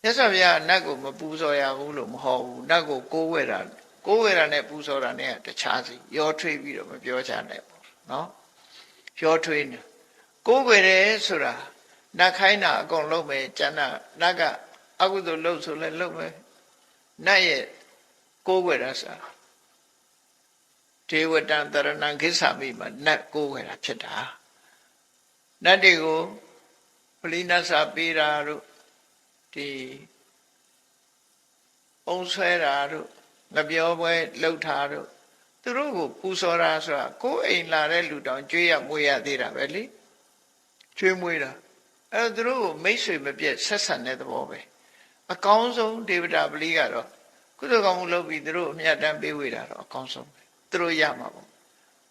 မြတ်စွာဘုရားနတ်ကိုမပူဇော်ရဘူးလို့မဟောဘူးနတ်ကိုကိုးဝဲတာနဲ့ပူဇော်တာနဲ့တခြားစီရောထွေးပြီးတော့မပြောချနဲ့ပေါ့နော်ရောထွေးနေကိုးဝဲတယ်ဆိုတာနတ်ခိုင်းတာအကုန်လုံးပဲကျန်တာနတ်ကအကုသိုလ်လုပ်ဆိုလဲလုပ်မယ်နတ်ရဲ့ကိုးဝဲတာဆိုတာဒေဝတံတရဏံခိစ္ဆာမိမှာနတ်ကိုးဝဲတာဖြစ်တာနတ်တွေကိုပလိနတ်စာပေးတာတို့ဒီအုံဆွဲတာတို့ငပြောပွဲလှုပ်တာတို့သူတို့ကိုပူဇော်တာဆိုတာကိုယ်အိမ်လာတဲ့လူတောင်ကြွေးရမွေးရသေးတာပဲလေကြွေးမွေးတာအဲ့တော့သူတို့ကိုမိတ်ဆွေမပြတ်ဆက်ဆံတဲ့သဘောပဲအကောင်းဆုံးဒေဝတာပလိကတော့ကုသိုလ်ကောင်းမှုလုပ်ပြီးသူတို့အမြတ်တမ်းပေးဝေတာတော့အကောင်းဆုံးပဲသူတို့ရမှာပေါ့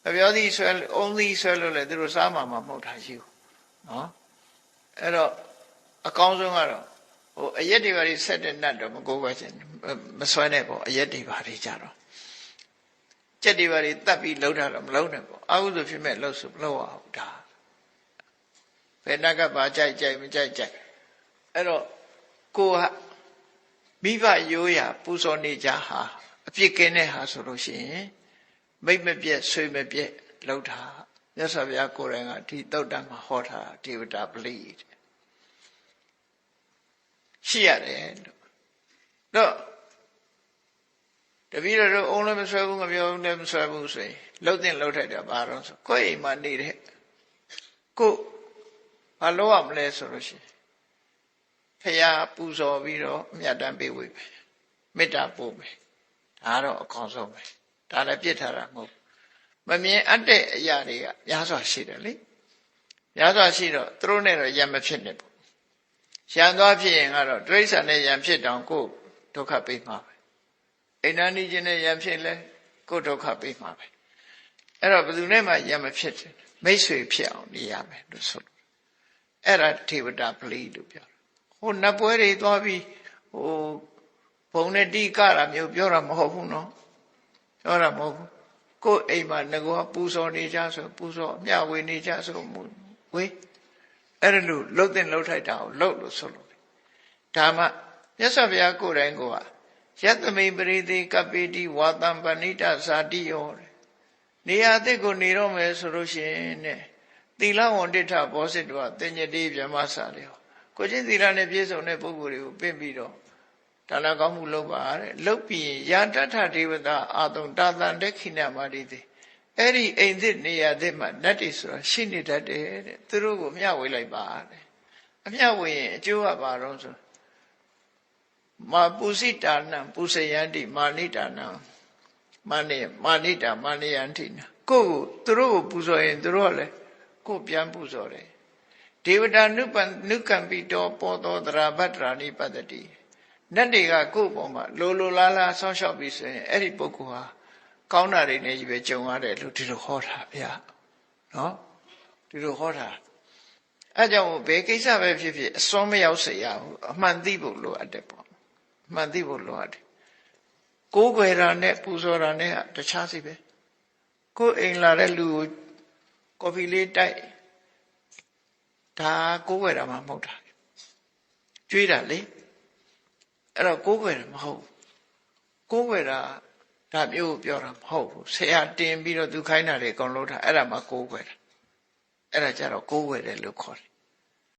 ငပြောသည်ဆွဲအုံးသည်ဆွဲလို့လေသူတို့စားမှာမဟုတ်တာရှိဘူးနော်အဲ့တော့အကောင်းဆုံးကတော့ဟိုအရက်တွေပါတွေဆက်တဲ့နတ်တော့မကိုးကွယ်ခြင်းမဆွဲနဲ့ပေါ့အရက်တွေပါတွေကြတော့ကြက်တွေပါတွေတတ်ပြီးလှုပ်တာတော့မလှုပ်နဲ့ပေါ့အကုသိုလ်ဖြစ်မဲ့လှုပ်ဆိုမလှုပ်အောင်ဒါဘယ်နတ်ကပါကြိုက်မကြိုက်အဲ့တော့ကိုကမိဘရိုးရာပူဇော်နေကြဟာအပြစ်ကင်းတဲ့ဟာဆိုလို့ရှိရင်မိတ်မပြတ်ဆွေမပြတ်လှုပ်တာမြတ်စွာဘုရားကိုယ်တိုင်ကဒီသုတ်တံမှာဟောထားဒေဝတာပလိရှိရတယ်တော့တပည့်တော်အုံးလည်းမဆွဲဘူးငပြောလည်းမဆွဲဘူးဆိုရင်လှုပ်တဲ့လှုပ်ထိုက်တာဘာလို့ဆိုကိုယ့်အိမ်မှာနေတဲ့ကိုဘာလို့ရမလဲဆိုလို့ရှိရင်ဖရာပူဇော်ပြီးတော့အမြတ်တမ်းပေးဝေမယ်မေတ္တာပို့မယ်ဒါတော့အကောင်းဆုံးပဲဒါလည်းပြစ်ထားတာမဟုတ်မမြင်အပ်တဲ့အရာတွေကများစွာရှိတယ်လေများစွာရှိတော့သူတို့နဲ့တော့ရံမဖြစ်နဲ့ပေါ့ရံသွားဖြစ်ရင်ကတော့တိရစ္ဆာန်နဲ့ရံဖြစ်တောင်ကိုယ်ဒုက္ခပေးမှာပဲအိန္ဒဏီချင်းနဲ့ရံဖြစ်လဲကိုယ်ဒုက္ခပေးမှာပဲအဲ့တော့ဘယ်သူနဲ့မှရံမဖြစ်တယ်မိတ်ဆွေဖြစ်အောင်နေရမယ်လို့ဆိုလို့အဲ့ဒါထေဝတာပလိလို့ပြောတယ်ဟိုနတ်ပွဲတွေသွားပြီးဟိုဘုံနဲ့တိကတာမျိုးပြောတာမဟုတ်ဘူးနော်ပြောတာမဟုတ်ဘူးကိုယ်အိမ်မှာငကောပူဇော်နေကြဆိုပူဇော်အမျှဝေနေကြဆိုဝေအဲ့ဒါလို့လှုပ်တဲ့လှုပ်ထိုက်တာကိုလှုပ်လို့ဆိုလို့ဒါမှမြတ်စွာဘုရားကိုယ်တိုင်ကယတမိပရိသေကပိတိဝါတံပဏိတဇာတိယောနေရာအသစ်ကိုနေတော့မယ်ဆိုလို့ရှိရင်တဲ့သီလဝန္တိထဘောဇိတဝတင်ညတိဗြဟ္မစာလေကိုချင်းသီလနဲ့ပြည့်စုံတဲ့ပုဂ္ဂိုလ်တွေကိုပြင်ပြီးတော့ဒါနကောင်းမှုလုပ်ပါတဲ့လုပ်ပြီးရင်ယာတထဒေဝတာအာတုံတာတန်တက်ခိနမာတိတိအဲ့ဒီအိမ်သစ်နေရာသစ်မှာနတ်တွေဆိုတာရှိနေတတ်တယ်တဲ့သူတို့ကိုမျှဝေလိုက်ပါတဲ့အမျှဝေရင်အကျိုးကဘာတော့ဆိုမာပုစိတာနံပုစယန္တိမာနိတာနံမာနိတာမာနိယန္တိနာကိုသူတို့ကိုပူဇော်ရင်သူတို့ကလည်းကိုပြန်ပူဇော်တယ်ဒေဝတာနုကံပိတောပောသောတရာဘတ္တရာနိပတ္တိနတ်တွေကကိုယ့်ပေါ်မှာလိုလားဆောင်းလျှောက်ပြီးဆိုရင်အဲ့ဒီပုဂ္ဂိုလ်ဟာကောင်းတာတွေနဲ့ကြီးပဲကြုံရတယ်လို့ဒီလိုဟောတာဗျာနော်ဒီလိုဟောတာအဲကြောင့်ဘယ်ကိစ္စပဲဖြစ်ဖြစ်အစွမ်းမရောက်စေရဘူးအမှန်သိဖို့လိုအပ်တယ်ပေါ့အမှန်သိဖို့လိုအပ်တယ်ကိုးကွယ်တာနဲ့ပူဇော်တာနဲ့တခြားစီပဲကိုယ်အိမ်လာတဲ့လူကိုကော်ဖီလေးတိုက်ဒါကိုးကွယ်တာမှမဟုတ်တာကျွေးတာလေအဲ့တော့ကိုးကွယ်တယ်မဟုတ်ကိုးကွယ်တာဒါမျိုးပြောတာမဟုတ်ဘူးဆရာတင်ပြီးတော့သူခိုင်းတာတွေအကုန်လုံးထားအဲ့ဒါမှကိုးကွယ်တာအဲ့ဒါကြတော့ကိုးကွယ်တယ်လို့ခေါ်တယ်